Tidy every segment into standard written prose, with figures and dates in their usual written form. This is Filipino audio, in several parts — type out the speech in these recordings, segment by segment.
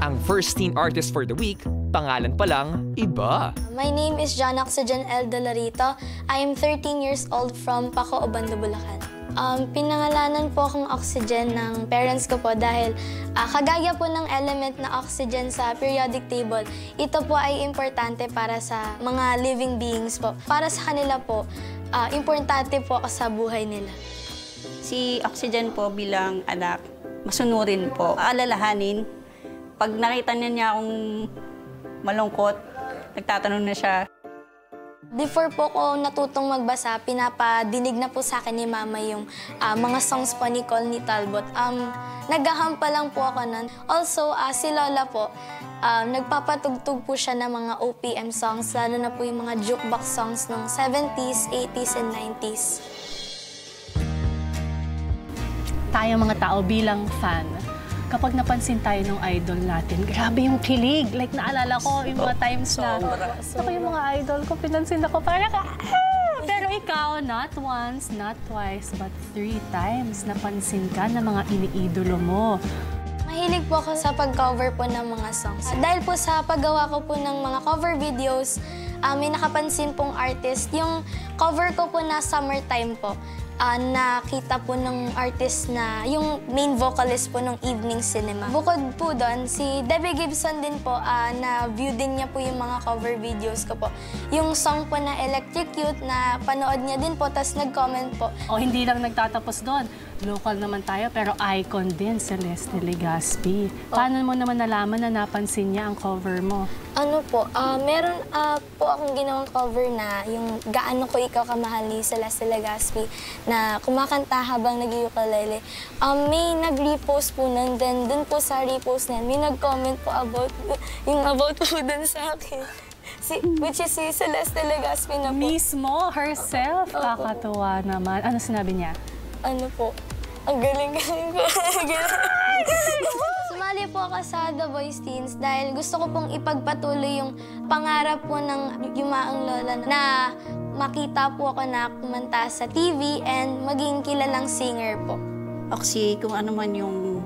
Ang first teen artist for the week, pangalan pa lang, iba. My name is John Oxygen L. Dolarito. I am 13 years old from Paco, Obando, Bulacan. Pinangalanan po akong oxygen ng parents ko po dahil kagaya po ng element na oxygen sa periodic table, ito po ay importante para sa mga living beings po. Para sa kanila po, importante po ako sa buhay nila. Si Oxygen po bilang anak, masunurin po. Alalahanin, pag nakita niya akong malungkot, nagtatanong na siya. Before po ko natutong magbasa, pinapadinig na po sa akin ni Mama yung mga songs po ni Col ni Talbot. Naghahampa lang po ako nun. Also, si Lola po, nagpapatugtog po siya ng mga OPM songs, lalo na po yung mga jukebox songs ng 70s, 80s, and 90s. Tayong mga tao bilang fan, kapag napansin tayo ng idol natin, grabe yung kilig. Like, naalala ko yung mga times na ako yung mga idol ko, pinansin ako, parang Pero ikaw, not once, not twice, but 3 times napansin ka ng mga iniidolo mo. Mahilig po ako sa pag-cover po ng mga songs. Dahil po sa paggawa ko po ng mga cover videos, may nakapansin pong artist. Yung cover ko po na Summertime po, nakita po ng artist na yung main vocalist po ng Evening Cinema. Bukod po doon, si Debbie Gibson din po, na-view din niya po yung mga cover videos ko po. Yung song po na Electric Youth, na panood niya din po, tapos nag-comment po. O hindi lang nagtatapos doon. Local naman tayo, pero icon din si Leslie Legaspi. Paano mo naman nalaman na napansin niya ang cover mo? Ano po, meron po akong ginawang cover na yung Gaano Ko Ikaw Kamahal ni Celeste Legaspi na kumakanta habang nag-ukulele. May nag-repost po nun, then dun po sa repost na may nag-comment po about po dun sa akin. Which is si Celeste Legaspi na po. Mismo, herself. Kakatuwa naman. Ano sinabi niya? Ano po, ang galing-galing ko. Sumali po ako sa The Voice Teens dahil gusto ko pong ipagpatuloy yung pangarap po ng Yumaong Lola na makita po ako na kumanta sa TV and maging kilalang singer po. Oxy, kung ano man yung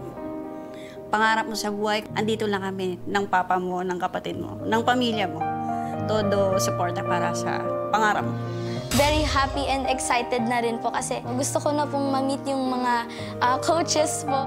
pangarap mo sa buhay, andito lang kami ng papa mo, ng kapatid mo, ng pamilya mo. Todo suporta para sa pangarap mo. Very happy and excited na rin po kasi gusto ko na pong ma-meet yung mga coaches po.